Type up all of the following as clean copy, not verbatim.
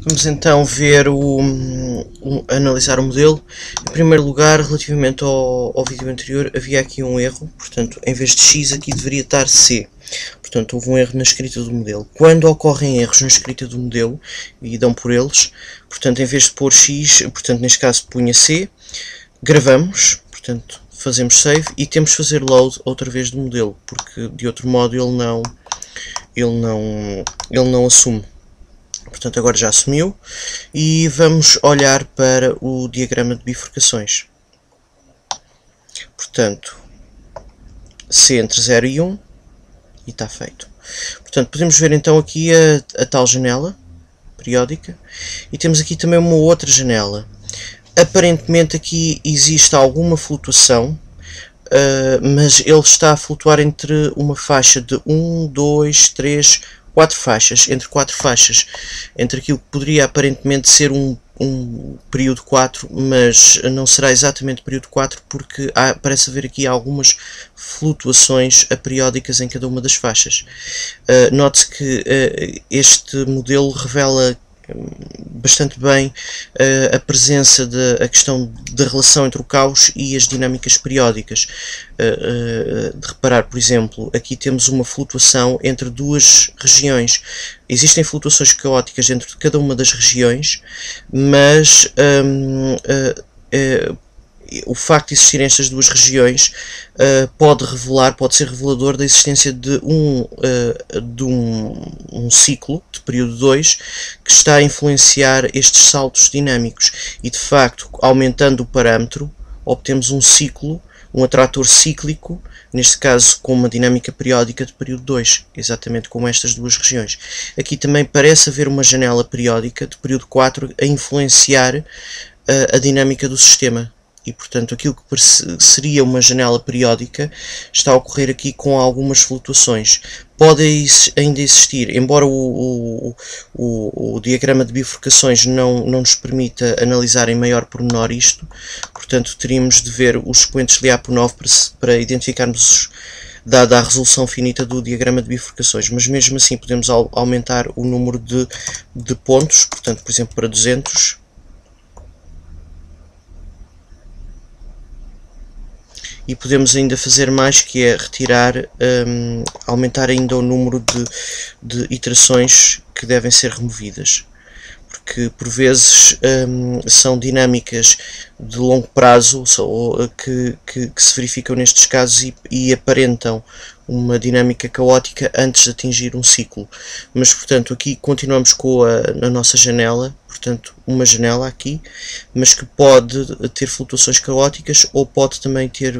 Vamos então ver analisar o modelo. Em primeiro lugar, relativamente ao vídeo anterior, havia aqui um erro, portanto, em vez de x aqui deveria estar c. Portanto, houve um erro na escrita do modelo. Quando ocorrem erros na escrita do modelo, e dão por eles, portanto, em vez de pôr x, portanto, neste caso punha c, gravamos, portanto, fazemos save e temos de fazer load outra vez do modelo, porque de outro modo ele não assume. Portanto, agora já assumiu e vamos olhar para o diagrama de bifurcações. Portanto, C entre 0 e 1 e está feito. Portanto, podemos ver então aqui a tal janela periódica e temos aqui também uma outra janela. Aparentemente aqui existe alguma flutuação, mas ele está a flutuar entre uma faixa de 1, 2, 3, 4 faixas, entre aquilo que poderia aparentemente ser um período 4, mas não será exatamente período 4 porque parece haver aqui algumas flutuações aperiódicas em cada uma das faixas. Note-se que este modelo revela bastante bem a presença a questão da relação entre o caos e as dinâmicas periódicas. De reparar, por exemplo, aqui temos uma flutuação entre duas regiões. Existem flutuações caóticas dentro de cada uma das regiões, mas o facto de existirem estas duas regiões pode ser revelador da existência de um ciclo de período 2 que está a influenciar estes saltos dinâmicos e, de facto, aumentando o parâmetro, obtemos um ciclo, um atrator cíclico, neste caso com uma dinâmica periódica de período 2, exatamente como estas duas regiões. Aqui também parece haver uma janela periódica de período 4 a influenciar a dinâmica do sistema. E, portanto, aquilo que seria uma janela periódica está a ocorrer aqui com algumas flutuações. Pode ainda existir, embora o diagrama de bifurcações não nos permita analisar em maior pormenor isto, portanto, teríamos de ver os expoentes de Lyapunov para identificarmos, dada a resolução finita do diagrama de bifurcações, mas mesmo assim podemos aumentar o número de pontos, portanto, por exemplo, para 200. E podemos ainda fazer mais, que é retirar, aumentar ainda o número de iterações que devem ser removidas. Porque por vezes são dinâmicas de longo prazo que se verificam nestes casos e aparentam uma dinâmica caótica antes de atingir um ciclo. Mas, portanto, aqui continuamos com a nossa janela, portanto, uma janela aqui, mas que pode ter flutuações caóticas ou pode também ter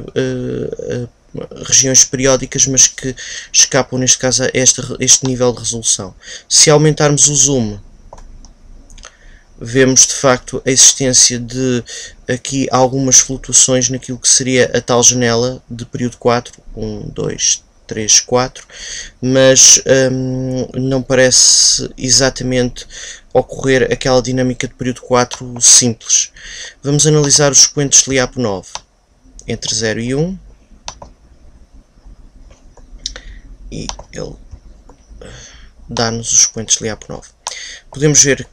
regiões periódicas, mas que escapam, neste caso, a este nível de resolução. Se aumentarmos o zoom, vemos de facto a existência de aqui algumas flutuações naquilo que seria a tal janela de período 4, 1, 2, 3, 4, mas não parece exatamente ocorrer aquela dinâmica de período 4 simples. Vamos analisar os expoentes de Lyapunov entre 0 e 1 e ele dá-nos os expoentes de Lyapunov. Podemos ver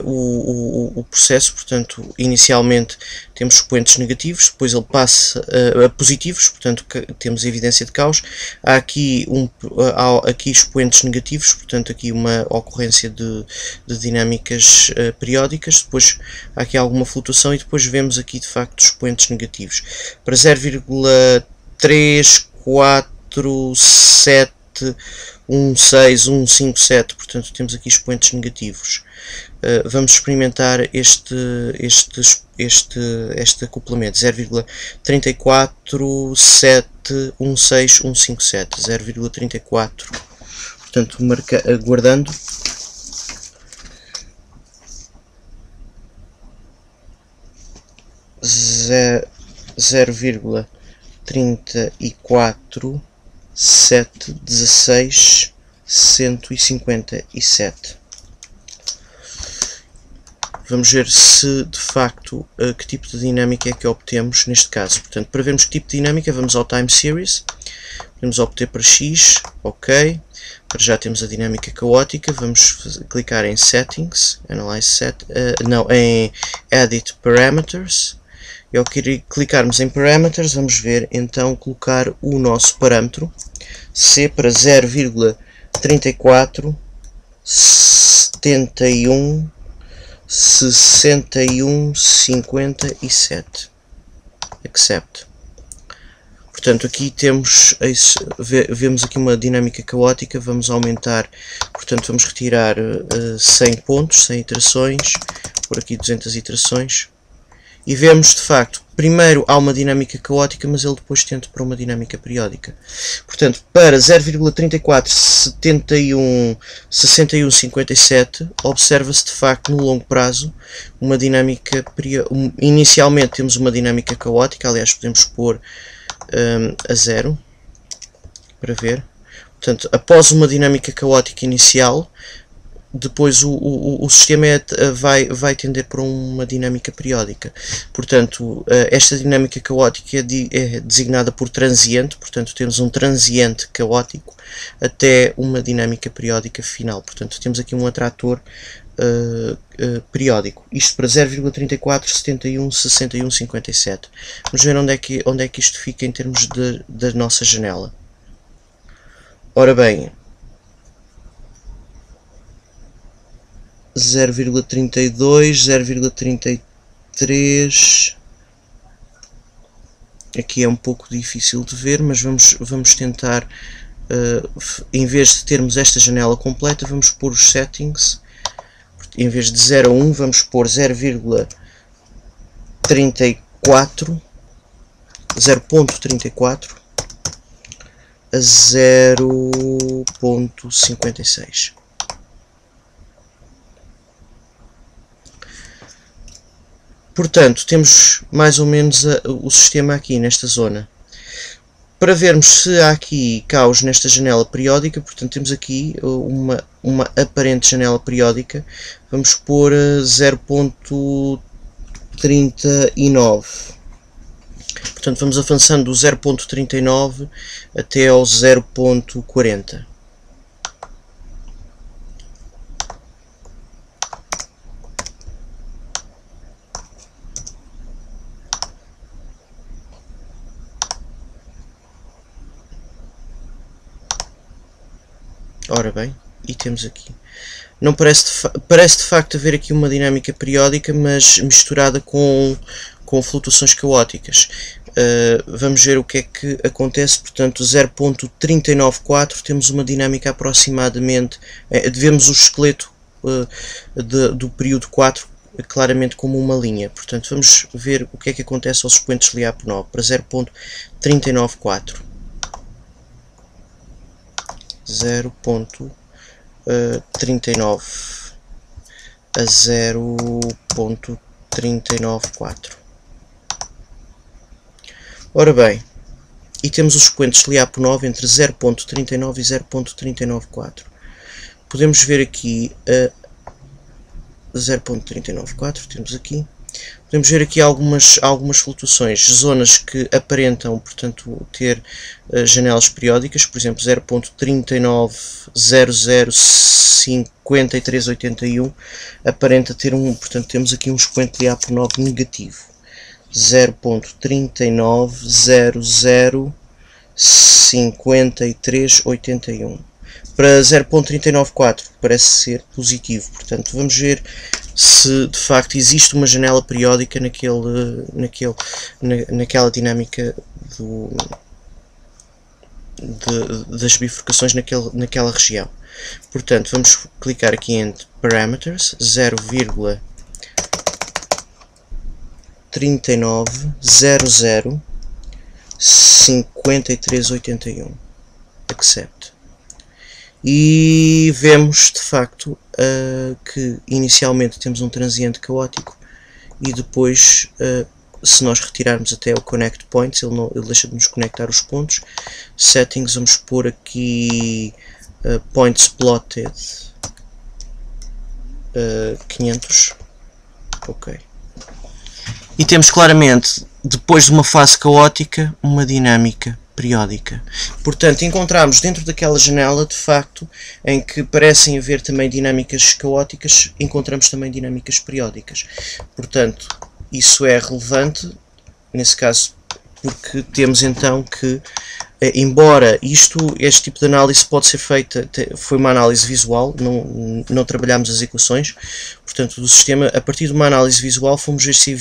o processo, portanto, inicialmente temos expoentes negativos, depois ele passa a positivos, portanto temos evidência de caos. Há aqui expoentes negativos, portanto aqui uma ocorrência de dinâmicas periódicas, depois há aqui alguma flutuação e depois vemos aqui de facto expoentes negativos. Para 0,347 1,6, 1,57, portanto temos aqui expoentes negativos. Vamos experimentar este acoplamento 0,34716 157, 0,34, portanto guardando. Zero vírgula 34 716 157. vamos ver se de facto que tipo de dinâmica é que obtemos neste caso. Portanto, para vermos que tipo de dinâmica, vamos ao Time Series, podemos obter para X, ok. Para já temos a dinâmica caótica, vamos clicar em Settings, Analyze em Edit Parameters. E ao clicarmos em Parameters, vamos ver então colocar o nosso parâmetro C para 0,34 71 61 57. Accept. Portanto, aqui vemos aqui uma dinâmica caótica, vamos aumentar, portanto vamos retirar 100 pontos, 100 iterações, por aqui 200 iterações, e vemos de facto, primeiro há uma dinâmica caótica, mas ele depois tende para uma dinâmica periódica. Portanto, para 0,34 71 61 57, observa-se de facto no longo prazo uma dinâmica inicialmente temos uma dinâmica caótica, aliás podemos pôr a 0 para ver. Portanto, após uma dinâmica caótica inicial, depois o sistema vai tender para uma dinâmica periódica. Portanto, esta dinâmica caótica é designada por transiente, portanto temos um transiente caótico até uma dinâmica periódica final. Portanto, temos aqui um atrator periódico. Isto para 0,34 71 61 57. Vamos ver onde é que isto fica em termos da nossa janela. Ora bem, 0,32, 0,33. Aqui é um pouco difícil de ver, mas vamos tentar, em vez de termos esta janela completa, vamos pôr os settings. Em vez de 0 a 1, vamos pôr 0,34 a 0,56. Portanto, temos mais ou menos o sistema aqui nesta zona. Para vermos se há aqui caos nesta janela periódica, portanto temos aqui uma aparente janela periódica, vamos pôr 0,39. Portanto vamos avançando do 0,39 até ao 0,40. Ora bem, e temos aqui. Não parece de facto haver aqui uma dinâmica periódica, mas misturada com flutuações caóticas. Vamos ver o que é que acontece. Portanto, 0,394 temos uma dinâmica aproximadamente. Vemos o esqueleto do período 4 claramente como uma linha. Portanto, vamos ver o que é que acontece aos expoentes LIAP9 para 0,394. 0,39 a 0,394. Ora bem, e temos os expoentes LIAP9 entre 0,39 e 0,394. Podemos ver aqui 0,394, temos aqui. Podemos ver aqui algumas flutuações, zonas que aparentam, portanto, ter janelas periódicas, por exemplo, 0,39005381 aparenta ter portanto, temos aqui um expoente LIAP9 negativo. 0,39005381. Para 0,394 parece ser positivo, portanto vamos ver se de facto existe uma janela periódica naquela dinâmica das bifurcações naquela região. Portanto, vamos clicar aqui em Parameters, 0,3900 5381. Accept. E vemos de facto que inicialmente temos um transiente caótico e depois, se nós retirarmos até o Connect Points, ele deixa de nos conectar os pontos. Settings, vamos pôr aqui Points Plotted 500. Ok. E temos claramente, depois de uma fase caótica, uma dinâmica periódica. Portanto, encontramos dentro daquela janela, de facto, em que parecem haver também dinâmicas caóticas, encontramos também dinâmicas periódicas. Portanto, isso é relevante, nesse caso, porque temos então que, embora este tipo de análise pode ser feita, foi uma análise visual, não trabalhámos as equações, portanto, do sistema, a partir de uma análise visual fomos ver se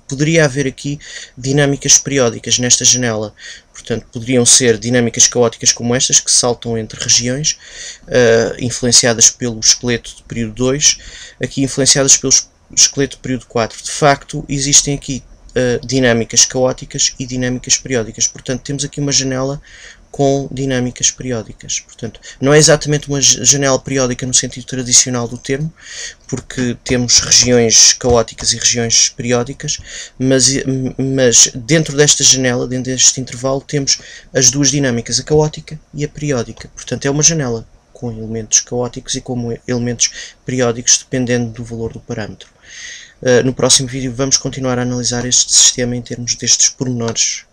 poderia haver aqui dinâmicas periódicas nesta janela. Portanto, poderiam ser dinâmicas caóticas como estas, que saltam entre regiões, influenciadas pelo esqueleto de período 2, aqui influenciadas pelo esqueleto de período 4. De facto, existem aqui dinâmicas caóticas e dinâmicas periódicas. Portanto, temos aqui uma janela com dinâmicas periódicas. Portanto, não é exatamente uma janela periódica no sentido tradicional do termo, porque temos regiões caóticas e regiões periódicas, mas dentro desta janela, dentro deste intervalo, temos as duas dinâmicas, a caótica e a periódica. Portanto, é uma janela com elementos caóticos e com elementos periódicos, dependendo do valor do parâmetro. No próximo vídeo vamos continuar a analisar este sistema em termos destes pormenores